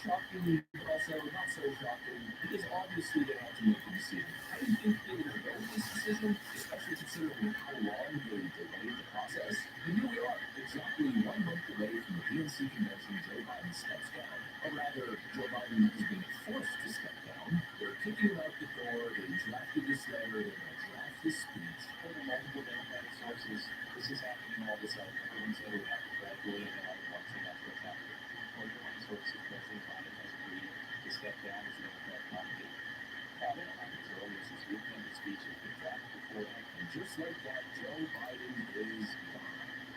shocking, but also not so shocking, because obviously they had to make a decision. How do you think they would have made this decision, especially considering how long they delayed the process? And here we are, exactly 1 month away from the PNC convention. Joe Biden steps down, or rather, Joe Biden has been forced to step down. They're kicking him out the door. They drafted this letter. They're going to draft this speech. According to multiple Democratic sources, this is happening all of a sudden. Everyone said it would happen gradually, and then all at once, and that's what's happening. According to one source, President Biden has agreed to step down as the Democratic nominee. Biden announced earlier this week that the speech has been drafted before that, and just like that, Joe Biden is gone.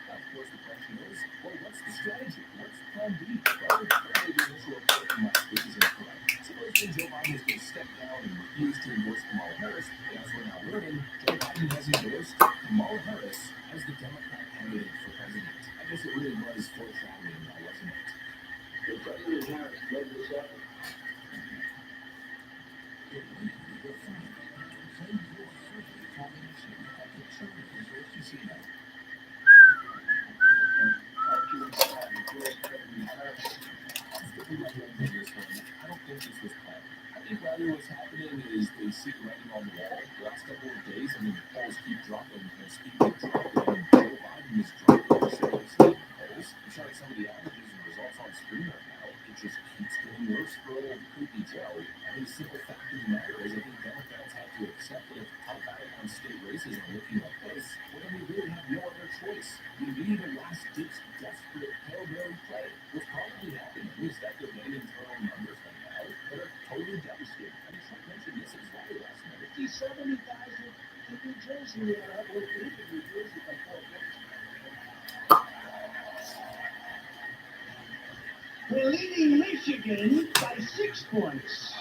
Now, of course, the question is, well, what's the strategy? What's plan B? Well, apparently the initial report from last week is incorrect. Supposedly Joe Biden is going to step down and refuse to endorse Kamala Harris, and as we're now learning, Joe Biden has endorsed Kamala Harris as the Democrat candidate for president. I guess it really was foreshadowing, now, wasn't it? The President Harris led this effort. I don't think this was planned. I think rather what's happening is they see writing on the wall the last couple of days, and then the polls keep dropping, and speed keep dropping, and Joe Biden is dropping seriously in the polls. I'm showing some of the averages and results on screen right now. It just keeps getting worse for old creepy Joe. I mean, the simple fact of the matter is I think Democrats have to accept that if top on state races are looking like this, well, then we really have no other choice. We need a last-ditch, desperate, Hail Mary play. What's probably happening is that they're getting internal numbers right now that are totally devastating. I mean, Trump mentioned this as well last night. 70,000 in New Jersey, we had a in New Jersey by 4 points. We're leading Michigan by 6 points.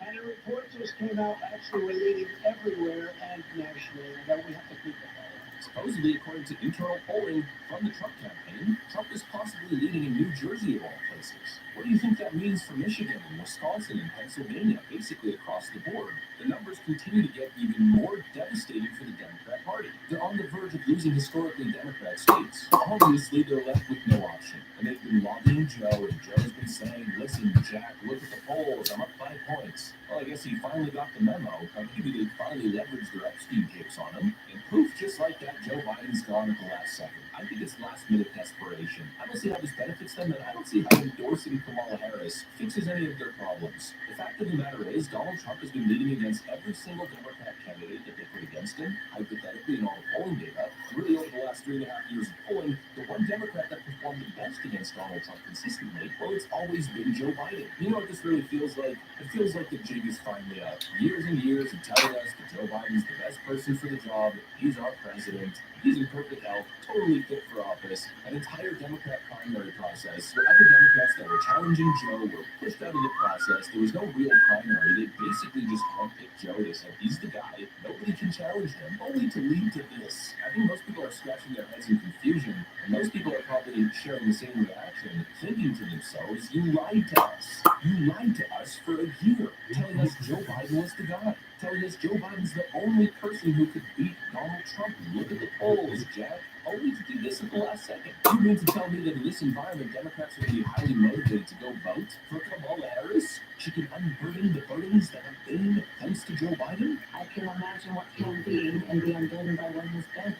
And a report just came out, actually we're leading everywhere and nationally, and that we have to keep it that way. Supposedly, according to internal polling from the Trump campaign, Trump is possibly leading in New Jersey of all places. What do you think that means for Michigan and Wisconsin and Pennsylvania, basically across the board? The numbers continue to get even more devastating for the Democrat Party. They're on the verge of losing historically Democrat states. Obviously, they're left with no option. And they've been lobbying Joe, and Joe's been saying, listen, Jack, look at the polls, I'm up 5 points. Well, I guess he finally got the memo. Maybe they finally leveraged their Epstein tapes on him. And proof just like that, Joe Biden's gone at the last second. I think it's last-minute desperation. I don't see how this benefits them, and I don't see how endorsing Kamala Harris fixes any of their problems. The fact of the matter is, Donald Trump has been leading against every single Democrat candidate that they put against him, hypothetically in all the polling data. Really, over the last 3.5 years of polling, the one Democrat that performed the best against Donald Trump consistently, well, it's always been Joe Biden. You know what this really feels like? It feels like the jig is finally up. Years and years of telling us that Joe Biden's the best person for the job, he's our president, he's in perfect health, totally fit for office. An entire Democrat primary process where other Democrats that were challenging Joe were pushed out of the process. There was no real primary. They basically just handpicked Joe. They said, he's the guy. Nobody can challenge him. Only to lead to this. I think most people are scratching their heads in confusion, and most people are probably sharing the same reaction, thinking to themselves, you lied to us. You lied to us for a year, telling us Joe Biden was the guy. Telling us Joe Biden's the only person who could beat Donald Trump. Look at the polls, Jack. Only to do this at the last second. You mean to tell me that in this environment, Democrats would be highly motivated to go vote for Kamala Harris? She can unburden the burdens that have been thanks to Joe Biden? I can imagine what can be and be unburdened by what has been.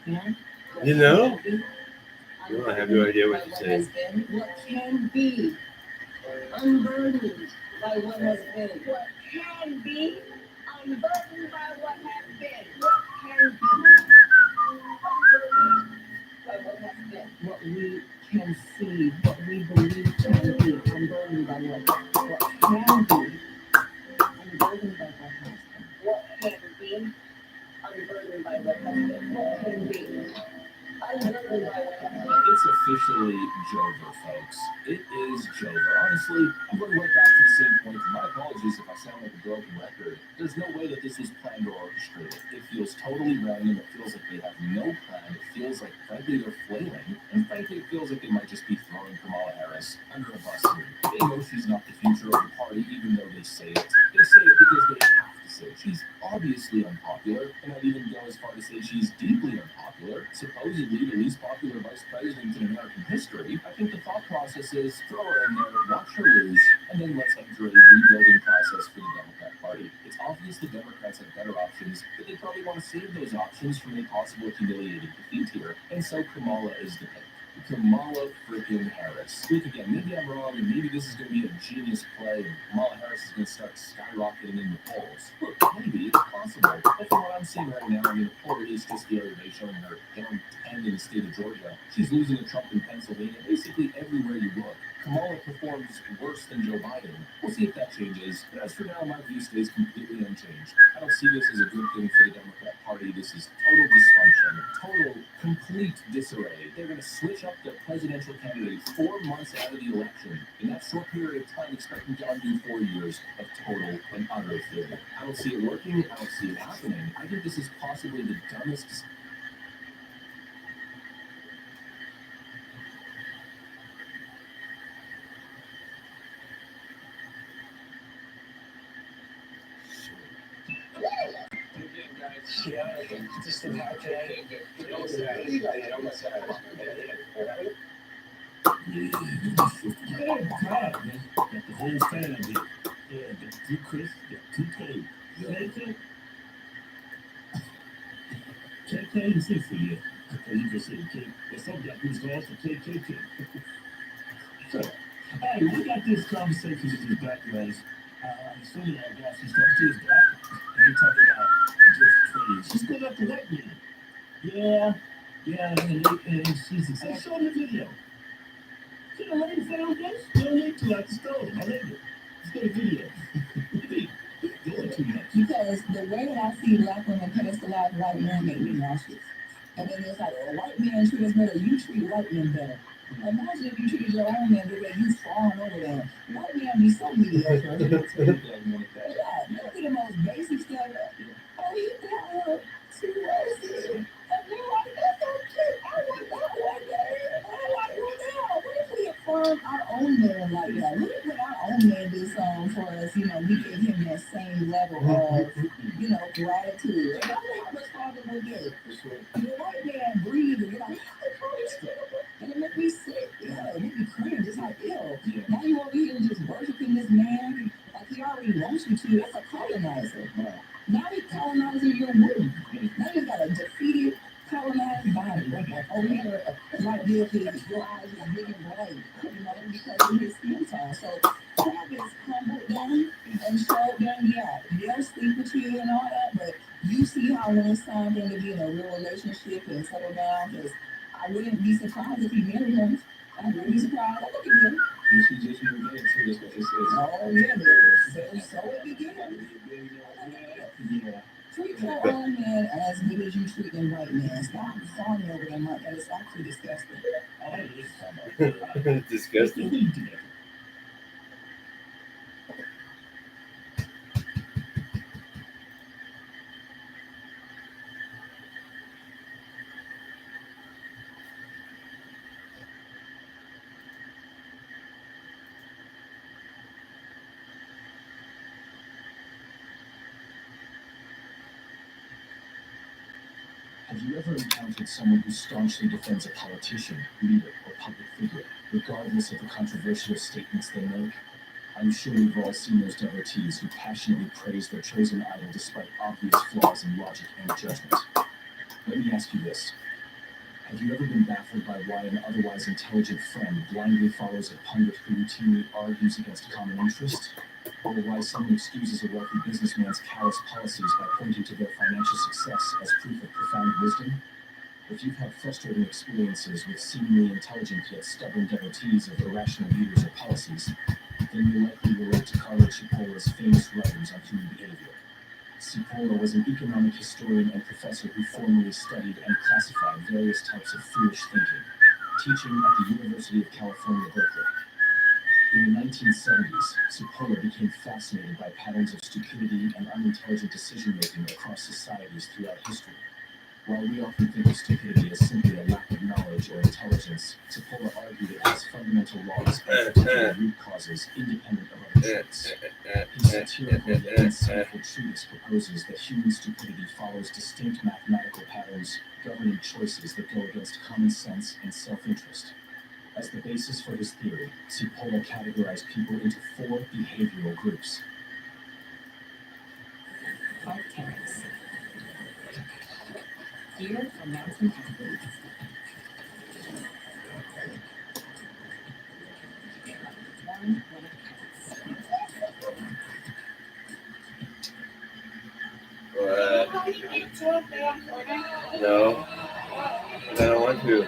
Yeah? You know? No, I have no idea what you're saying. What can be unburdened by what has been. What can be unburdened by what has been. What can be unburdened by what has been. What we can see, what we believe can be unburdened by what can be unburdened by what has been. What can be unburdened by what has been. What can be unburdened by what has been. It's officially Jover, folks. It is Jover. Honestly, I'm going right back to the same point. And my apologies if I sound like a broken record. There's no way that this was planned or orchestrated. It feels totally random. It feels like they have no plan. It feels like, frankly, they're flailing. And frankly, it feels like they might just be throwing Kamala Harris under a bus here. They know she's not the future of the party, even though they say it. They say it because they have to say it. obviously unpopular, and I'd even go as far to say she's deeply unpopular, supposedly the least popular vice president in American history. I think the thought process is throw her in there, watch her lose, and then let's enter a rebuilding process for the Democrat Party. It's obvious the Democrats have better options, but they probably want to save those options from a possible humiliating defeat here, and so Kamala is the pick. Kamala freaking Harris. Look again, maybe I'm wrong, and maybe this is going to be a genius play, and Kamala Harris is going to start skyrocketing in the polls. Look, maybe it's possible, but from what I'm seeing right now, I mean, the poll release just the other day showing her down 10 in the state of Georgia. She's losing to Trump in Pennsylvania, basically everywhere you look. Kamala performs worse than Joe Biden. We'll see if that changes, but as for now, my view stays completely unchanged. I don't see this as a good thing for the Democrat Party. This is total dysfunction, total, complete disarray. They're going to switch up their presidential candidate 4 months out of the election. In that short period of time, expecting to undo 4 years of total and utter failure. I don't see it working. I don't see it happening. I think this is possibly the dumbest. Yeah, just about today. Yeah, good God, man. Got the whole fam here. Yeah, got two Chris, got two K. KK is it for you. Okay, you just said K. There's something got who's lost for KKK. So, hey, we got this conversation with his black guys. Assuming I got some stuff to his back. And he talking about just trades. Just go back to white man. Yeah, and she's exactly. I showed the video. See the lady found this? You don't need to like the stove. I like it. Let's go to video. Doing too much. Because the way that I see black women pedestalize white men make me nauseous. And then it's like, well, white men treat us better, you treat white men better. Imagine if you treated your own man the way you fawn over them. White men be so mediocre. Yeah, they'll be the most basic stuff. Oh, you got her too rosy. And they're like, that's so cute. I want that one day. I like you now. What if we affirm our own man like that? What if when our own man do something for us, we give him that same level of, gratitude. And I know how much father will get. The white man breathe and you're like, and it make me sick. Yeah, it make me cringe. It's like, ew. Now you over here just worshiping this man like he already wants you to. That's a colonizer. Now he colonizing your womb. Now you got a defeated, colonized body. Over here, like this, your eyes is big and bright, because of his skin tone. So have this humble down and show them, yeah, they'll sleep with you and all that, but you see how when it's time for him to be in a real relationship and settle down, because I wouldn't be surprised if he married him. I wouldn't be surprised. I look at him. She just moved in, so that's what they said. Oh, yeah, so it begins. Yeah. Treat your own man as good as you treat them white men. Stop fawning over them like that. It's actually disgusting. Disgusting. Have you ever encountered someone who staunchly defends a politician, leader, or public figure, regardless of the controversial statements they make? I'm sure we've all seen those devotees who passionately praise their chosen idol despite obvious flaws in logic and judgment. Let me ask you this. Have you ever been baffled by why an otherwise intelligent friend blindly follows a pundit who routinely argues against common interest? Or why someone excuses a wealthy businessman's callous policies by pointing to their financial success as proof of profound wisdom? If you've had frustrating experiences with seemingly intelligent yet stubborn devotees of irrational leaders or policies, then you likely relate to Carlo Cipola's famous writings on human behavior. Cipolla was an economic historian and professor who formally studied and classified various types of foolish thinking, teaching at the University of California, Berkeley. In the 1970s, Cipolla became fascinated by patterns of stupidity and unintelligent decision-making across societies throughout history. While we often think of stupidity as simply a lack of knowledge or intelligence, Cipolla argued it has fundamental laws and particular root causes independent of other traits. His satirical yet insightful treatise proposes that human stupidity follows distinct mathematical patterns governing choices that go against common sense and self-interest. As the basis for his theory, Cipolla categorized people into 4 behavioral groups. Architects. Fear for mountain athletes. One cats. What? No, I don't want to.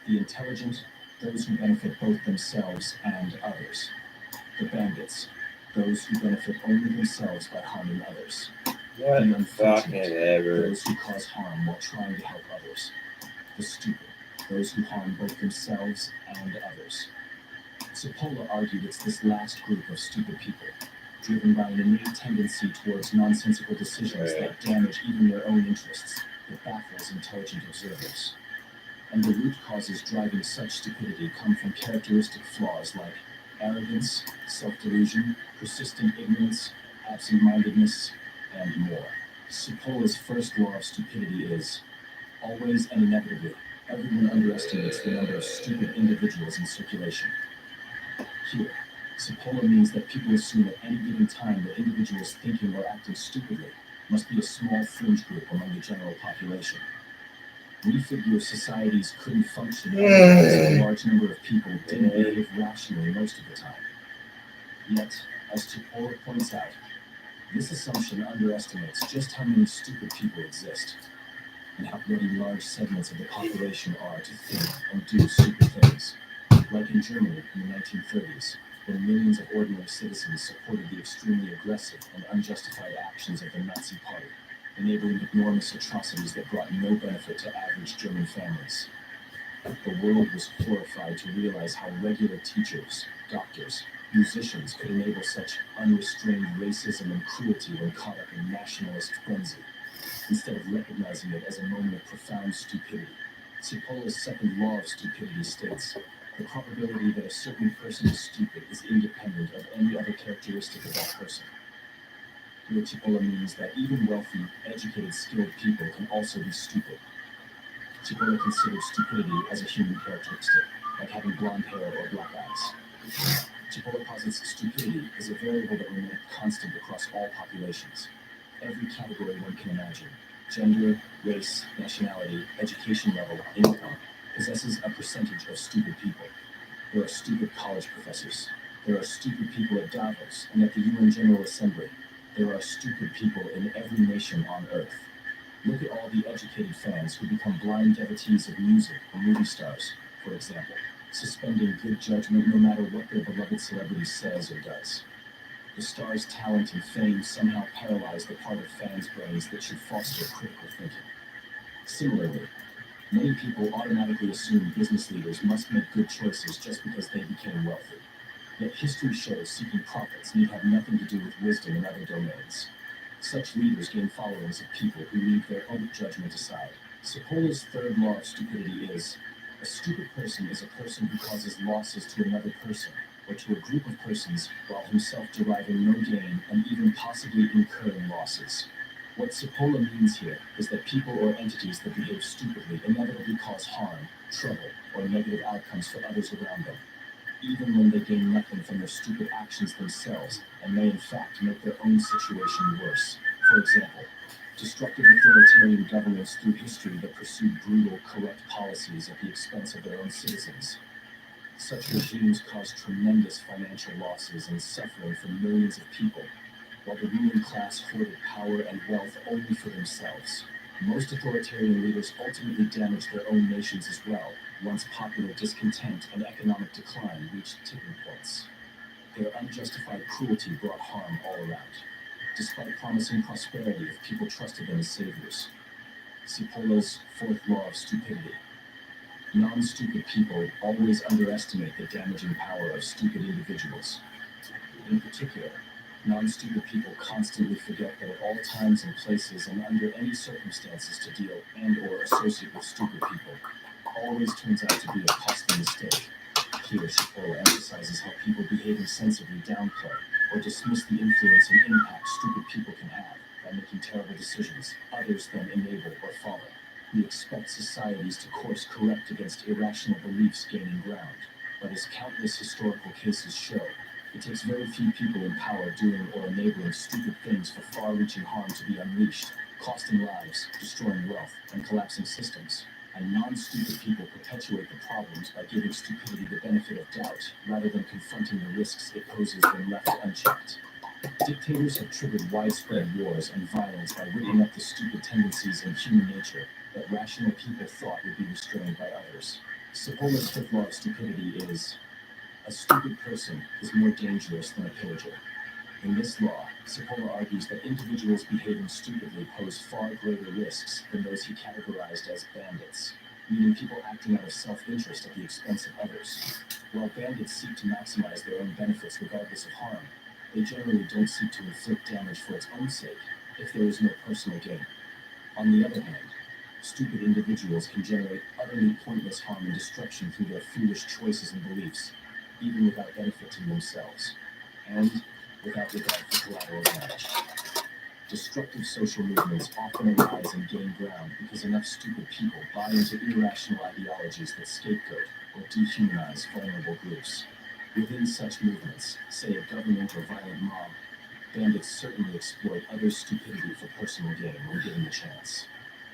The intelligent, those who benefit both themselves and others. The bandits, those who benefit only themselves by harming others. What The fucking unfortunate, ever. those who cause harm while trying to help others. The stupid, those who harm both themselves and others. Cipolla argued it's this last group of stupid people, driven by an innate tendency towards nonsensical decisions that damage even their own interests, that baffles intelligent observers. And the root causes driving such stupidity come from characteristic flaws like arrogance, self-delusion, persistent ignorance, absent-mindedness, and more. Cipolla's first law of stupidity is, always and inevitably, everyone underestimates the number of stupid individuals in circulation. Here, Cipolla means that people assume at any given time that individuals thinking or acting stupidly must be a small fringe group among the general population. We figure societies couldn't function if a large number of people didn't behave rationally most of the time. Yet, as Cipolla points out, this assumption underestimates just how many stupid people exist, and how many large segments of the population are to think and do stupid things. Like in Germany in the 1930s, when millions of ordinary citizens supported the extremely aggressive and unjustified actions of the Nazi Party, enabling enormous atrocities that brought no benefit to average German families. The world was horrified to realize how regular teachers, doctors, musicians could enable such unrestrained racism and cruelty when caught up in nationalist frenzy, instead of recognizing it as a moment of profound stupidity. Cipolla's second law of stupidity states, the probability that a certain person is stupid is independent of any other characteristic of that person. Here, Cipolla means that even wealthy, educated, skilled people can also be stupid. Cipolla considers stupidity as a human characteristic, like having blonde hair or black eyes. Cipolla posits stupidity is a variable that remains constant across all populations. Every category one can imagine, gender, race, nationality, education level, income, possesses a percentage of stupid people. There are stupid college professors. There are stupid people at Davos and at the UN General Assembly. There are stupid people in every nation on Earth. Look at all the educated fans who become blind devotees of music or movie stars, for example, suspending good judgment no matter what their beloved celebrity says or does. The star's talent and fame somehow paralyze the part of fans' brains that should foster critical thinking. Similarly, many people automatically assume business leaders must make good choices just because they became wealthy. Yet history shows seeking profits need have nothing to do with wisdom in other domains. Such leaders gain followings of people who leave their own judgment aside. Cipolla's third law of stupidity is, a stupid person is a person who causes losses to another person, or to a group of persons, while himself deriving no gain and even possibly incurring losses. What Cipolla means here is that people or entities that behave stupidly inevitably cause harm, trouble, or negative outcomes for others around them, even when they gain nothing from their stupid actions themselves, and may in fact make their own situation worse. For example, destructive authoritarian governments through history that pursued brutal, corrupt policies at the expense of their own citizens. Such regimes cause tremendous financial losses and suffering for millions of people, while the ruling class hoarded power and wealth only for themselves. Most authoritarian leaders ultimately damage their own nations as well, once popular discontent and economic decline reached tipping points. Their unjustified cruelty brought harm all around. despite promising prosperity if people trusted them as saviors. Cipollo's fourth law of stupidity. Non-stupid people always underestimate the damaging power of stupid individuals. In particular, non-stupid people constantly forget that at all times and places and under any circumstances to deal and/or associate with stupid people always turns out to be a costly mistake. Here, Cipollo emphasizes how people behaving sensibly downplay or dismiss the influence and impact stupid people can have by making terrible decisions others then enable or follow. We expect societies to course correct against irrational beliefs gaining ground, but as countless historical cases show, it takes very few people in power doing or enabling stupid things for far-reaching harm to be unleashed, costing lives, destroying wealth, and collapsing systems. And non-stupid people perpetuate the problems by giving stupidity the benefit of doubt, rather than confronting the risks it poses when left unchecked. Dictators have triggered widespread wars and violence by whipping up the stupid tendencies in human nature that rational people thought would be restrained by others. Cipollo's fifth law of stupidity is: a stupid person is more dangerous than a pillager. In this law, Cipollo argues that individuals behaving stupidly pose far greater risks than those he categorized as bandits, meaning people acting out of self-interest at the expense of others. While bandits seek to maximize their own benefits regardless of harm, they generally don't seek to inflict damage for its own sake, if there is no personal gain. On the other hand, stupid individuals can generate utterly pointless harm and destruction through their foolish choices and beliefs, even without benefit to themselves, and without regard for collateral damage. Destructive social movements often arise and gain ground because enough stupid people buy into irrational ideologies that scapegoat or dehumanize vulnerable groups. Within such movements, say a government or violent mob, bandits certainly exploit others' stupidity for personal gain when given the chance.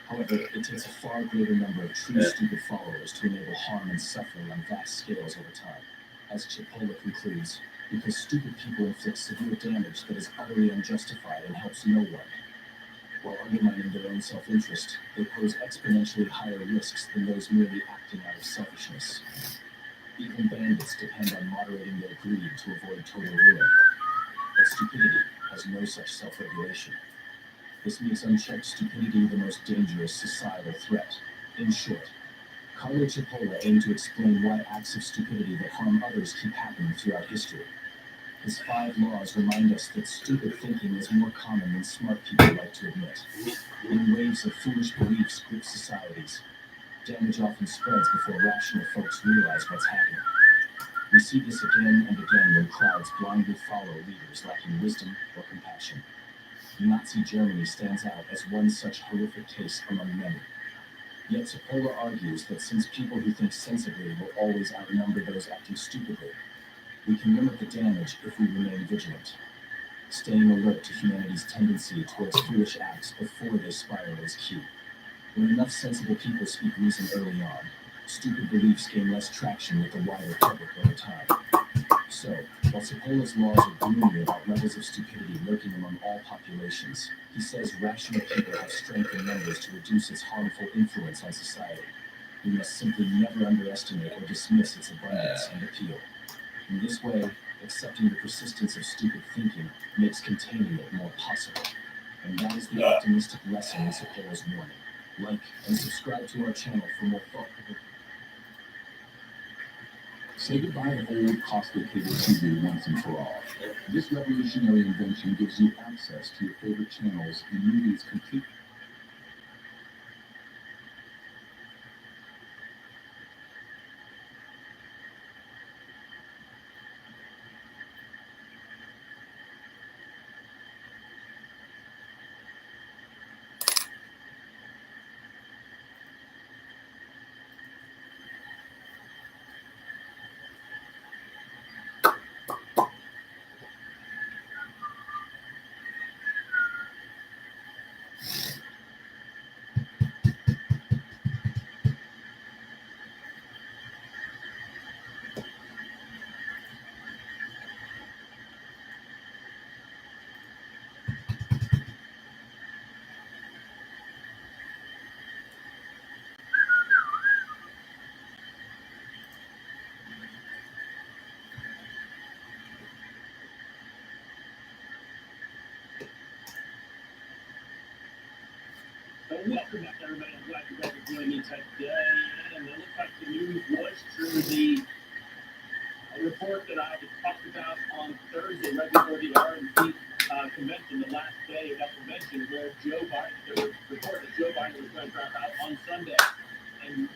However, it takes a far greater number of true stupid followers to enable harm and suffering on vast scales over time. As Cipollo concludes, because stupid people inflict severe damage that is utterly unjustified and helps no one. While undermining their own self-interest, they pose exponentially higher risks than those merely acting out of selfishness. Even bandits depend on moderating their greed to avoid total ruin. But stupidity has no such self-regulation. This makes unchecked stupidity the most dangerous societal threat. In short, Carlo Cipollo aimed to explain why acts of stupidity that harm others keep happening throughout history. His 5 laws remind us that stupid thinking is more common than smart people like to admit. When waves of foolish beliefs grip societies, damage often spreads before rational folks realize what's happening. We see this again and again when crowds blindly follow leaders lacking wisdom or compassion. Nazi Germany stands out as one such horrific case among many. Yet Cipollo argues that since people who think sensibly will always outnumber those acting stupidly, we can limit the damage if we remain vigilant. Staying alert to humanity's tendency towards foolish acts before they spiral is key. When enough sensible people speak reason early on, stupid beliefs gain less traction with the wider public over time. So, while Cipollo's laws are gloomy about levels of stupidity lurking among all populations, he says rational people have strength in numbers to reduce its harmful influence on society. We must simply never underestimate or dismiss its abundance and appeal. In this way, accepting the persistence of stupid thinking makes containing it more possible. And that is the optimistic lesson in Cipollo's warning. Like and subscribe to our channel for more thought-provoking. Say goodbye to old, costly cable TV once and for all. This revolutionary invention gives you access to your favorite channels and movies completely. Welcome back, everybody. I'm glad you guys are joining me today. And it looks like the news was true. The report that I talked about on Thursday, right before the R&D convention, the last day of that convention, where Joe Biden, there was a report that Joe Biden was going to drop out on Sunday. And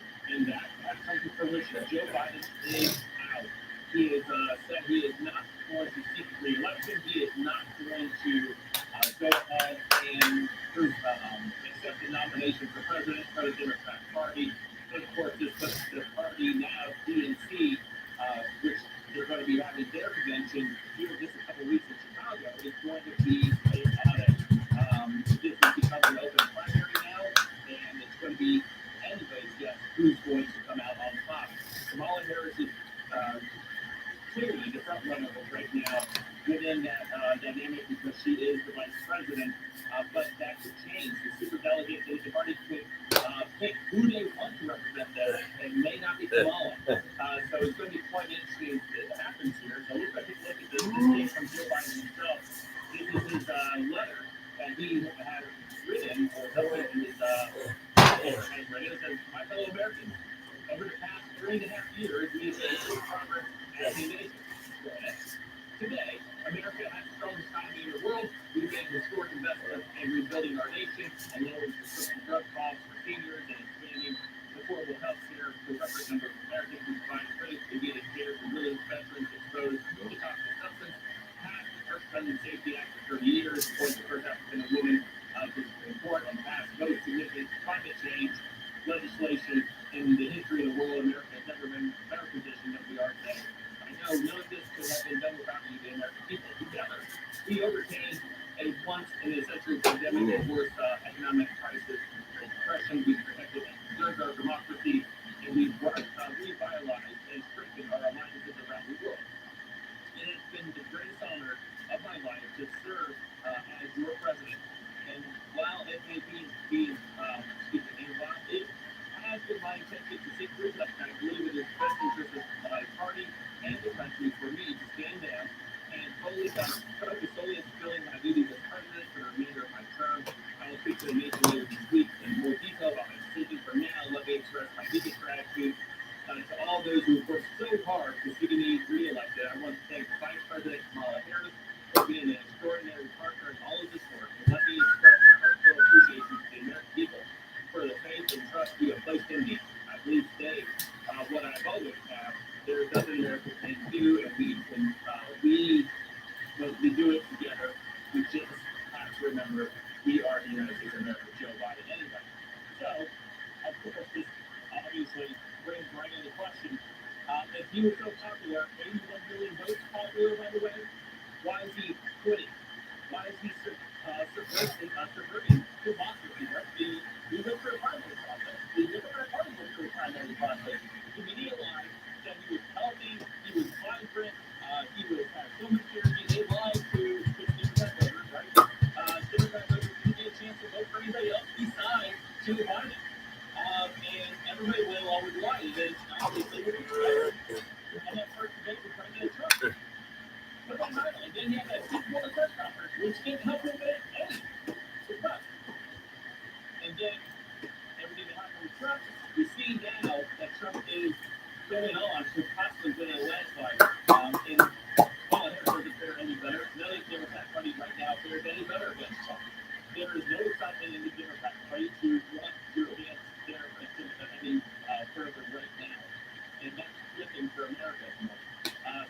that has come to fruition. Joe Biden is out. He has said he is not going to seek re-election. He is not going to go ahead and accept the nomination for president for the Democratic Party. And of course, this puts the party now, DNC, which they're going to be having their convention here just a couple weeks in Chicago. It's going to be a audit. This has become an open primary now, and it's going to be anybody's guess who's going to come out on top. Kamala Harris is clearly the front runner right now within that dynamic because she is the vice president. But that could change. The superdelegate, the party could pick who they want to represent them, and may not be Kamala. So it's going to be quite interesting what happens here. So let's take a look at this. This came from Joe Biden himself. This is his letter that he had written or something in his handwriting. It says, "My fellow Americans, over the past 3.5 years, we have made great progress as a nation. Today, America has the strongest economy in the world. We've made historic investments in rebuilding our nation and lowering prescription drug costs for seniors and expanding affordable health care for a record number of Americans who provide free immediate care for millions of veterans exposed to toxic substance. Passed the first gun safety act for 30 years, appointed the first African woman to the Supreme Court, and passed most significant climate change legislation in the history of the world. America has never been in a better position than we are today. I know none of this could have been done without you, the American people. Together, we overcame a once-in-a-century pandemic and worst economic crisis and depression. We protected and preserved our democracy, and we revitalized and strengthened our alliances around the world. It has been the greatest honor of my life to serve as your president. And while it may while it has been my intention to seek re-election, I believe it is best interest of my party and the country for me to stand down and focus solely on fulfilling my duties as president for the remainder of my term. I will speak to the nation later this week in more detail about my decision. For now, let me express my deepest gratitude to all those who have worked so hard to see me re-elected. I want to thank Vice President Kamala Harris for being an extraordinary partner in all of this work. And let me express my heartfelt appreciation to the American people for the faith and trust you have placed in me. I believe today what I've always had. There's nothing America can do, and when we do it together, we just have to remember we are the United States of America, Joe Biden, anyway. So, of course, this obviously brings right into question. If he was so popular, 81 million votes popular, by the way, why is he quitting? Why is he subverting democracy? Right? He went through a primary process. The Democratic Party went through a primary process. The media lied that he was healthy, he was vibrant, he had so much energy. They lied to Democrat voters, right? Democrat voters didn't get a chance to vote for anybody else besides Joe Biden. And everybody went along with the lie. And obviously, what was right on that first debate with President Trump. But and then he had that Super Bowl press conference, which didn't help him any. And then everything that happened with Trump, we see now that Trump is going on to possibly win a landslide. And Kamala Harris doesn't fare any better. None of the Democrat Party right now fares any better against Trump. There is no excitement in the Democrat Party to want to advance their agenda any further right now. And that's a good thing for America at the moment.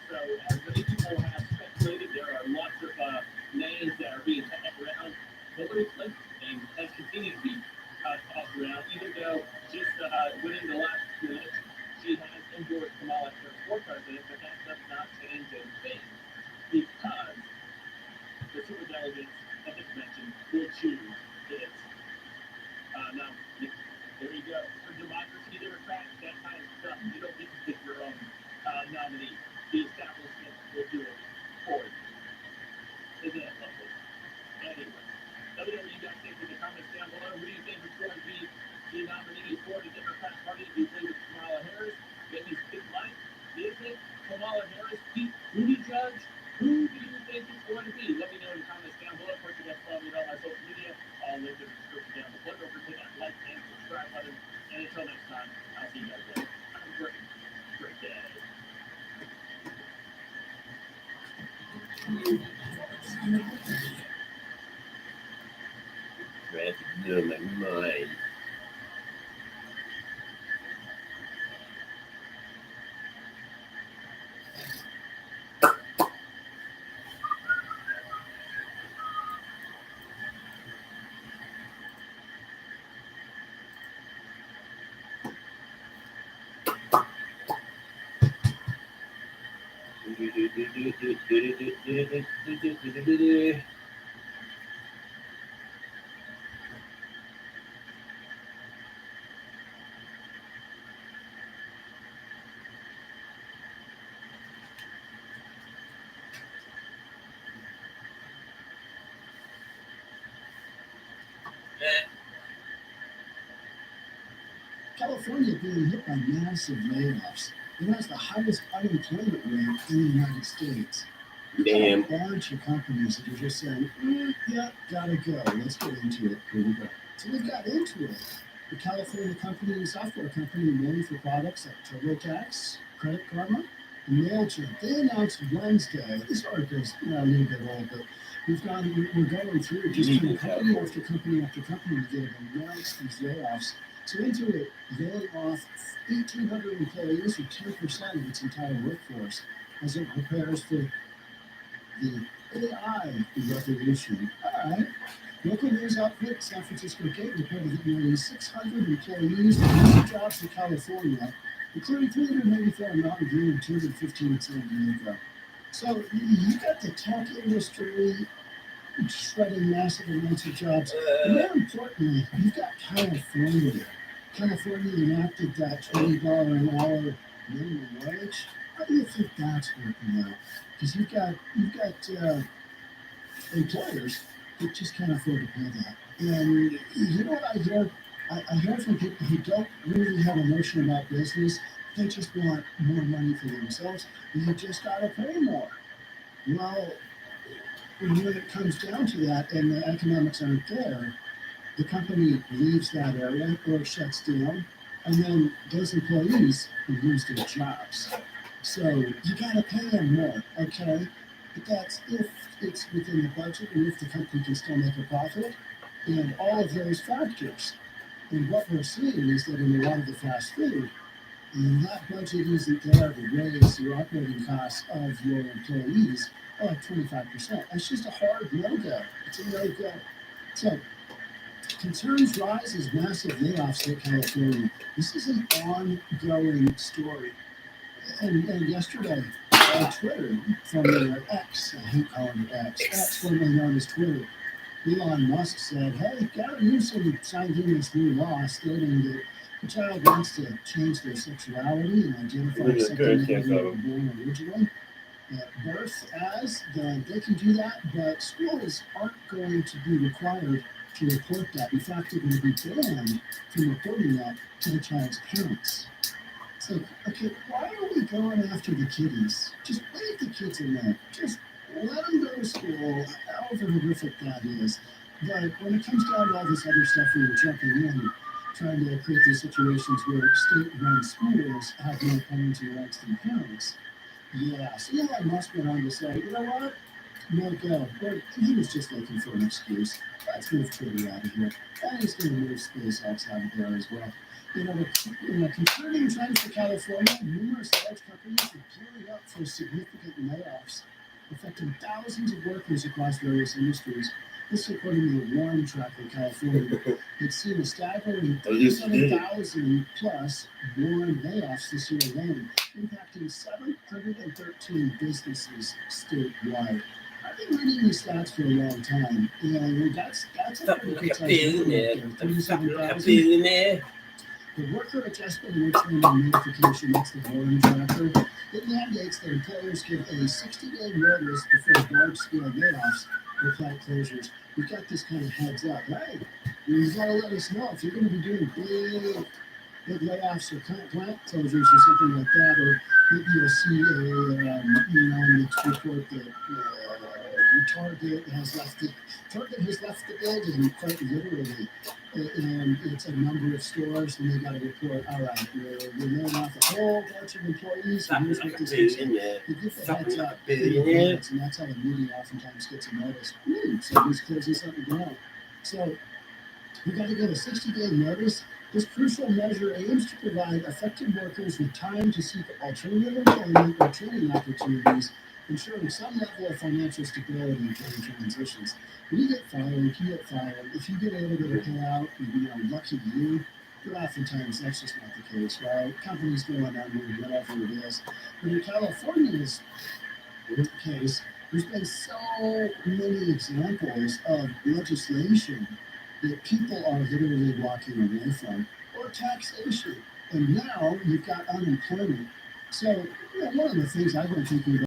So as many people have speculated, there are lots of names that are being tossed around. Hillary Clinton and has continued to be tossed around, even though just within the last 2 minutes, she has endorsed Kamala Harris for president, but that does not change anything because the superdelegates of the convention will choose its nominee. There you go. For democracy, Democrats, that kind of stuff, you don't get to pick your own nominee. The establishment will do it for you. Isn't that lovely? Anyway, let me know what you guys think in the comments down below. Who do you think is going to be the nominee for the Democratic Party? Do you think it's Kamala Harris? Get these big lights. Is it Kamala Harris? Pete Buttigieg? Who do you think it's going to be? Let me know in the comments down below. Of course, you guys follow me on my social media. All links in the description down below. Don't forget And until next time, I'll see you guys later. Have a great day. Trying to blow my mind. California being hit by massive layoffs. It has the highest unemployment rate in the United States. Damn. A bunch of companies that are just saying, yeah, gotta go. Let's get into it. Here we go. So we got into it. The California company, software company known for products like TurboTax, Credit Karma, and MailChimp, they announced Wednesday. This article's a little bit old, but we're going through just kind of company after company after company that have announced these layoffs. So Intuit laying off 1,800 employees, or 10% of its entire workforce, as it prepares for the AI revolution. All right. Local news outfit San Francisco Gate reported that nearly 600 employees lost jobs in California, including 384 in Mountain View and 215 in San Diego. So you got the tech industry shredding massive amounts of jobs. And more importantly, you've got California. California enacted that $20 an hour minimum wage. How do you think that's working out? Because you've got employers that just can't afford to pay that. And you know what I hear? I hear from people who don't really have a notion about business. They just want more money for themselves, and you just got to pay more. Well, when it comes down to that and the economics aren't there, the company leaves that area or shuts down, and then those employees lose their jobs. So you got to pay them more, okay? But that's if it's within the budget and if the company can still make a profit, and all of those factors. And what we're seeing is that in a lot of the fast food, that budget isn't there to raise your operating costs of your employees by like 25%. That's just a hard no-go. It's a no-go. So concerns rise as massive layoffs hit California. This is an ongoing story. And yesterday, Twitter, from their X, I hate calling it X, formerly known as Twitter, Elon Musk said, hey, Gavin Newsom signed in this new law stating that the child wants to change their sexuality and identify something that they were born originally at birth as, then they can do that, but schools aren't going to be required to report that. In fact, they're going to be banned from reporting that to the child's parents. It's like, okay, why are we going after the kiddies? Just leave the kids alone. Just let them go to school, however horrific that is. But when it comes down to all this other stuff we were jumping in, trying to create these situations where state-run schools have more parenting rights than parents, yeah, so Elon Musk went on to say, you know what? No go. But he was just looking for an excuse. Let's move Twitter out of here. And he's going to move SpaceX out of there as well. Concerning trends for California, numerous large companies are gearing up for significant layoffs, affecting thousands of workers across various industries. This is according to the Warren Tracker California. It's seen a staggering 37,000 plus Warren layoffs this year alone, impacting 713 businesses statewide. I've been reading these stats for a long time, and that's a pretty good size. 37,000. The worker adjustment and retraining notification, that's the Warren Tracker, it mandates that employers give a 60-day notice before large-scale layoffs or plant closures. We've got this kind of heads up. Hey, you got to let us know if you're going to be doing big layoffs or plant closures or something like that, or maybe you'll see in the report that Target has left the building quite literally, and it's a number of stores, and they got to report, all right, we're laying off a whole bunch of employees, and here's what this is. Billionaire. They get the Something heads like up a billionaire. and that's how the media oftentimes gets a notice. Somebody's closing something down. So we got to get a 60-day notice. This crucial measure aims to provide affected workers with time to seek alternative employment or training opportunities, ensuring some level of financial stability during transitions. When you get fired, if you get able to get a payout, lucky you, but oftentimes that's just not the case, right? Companies going under, whatever it is. But in California's case, there's been so many examples of legislation that people are literally walking away from, or taxation. And now you've got unemployment. So, one of the things I've been thinking about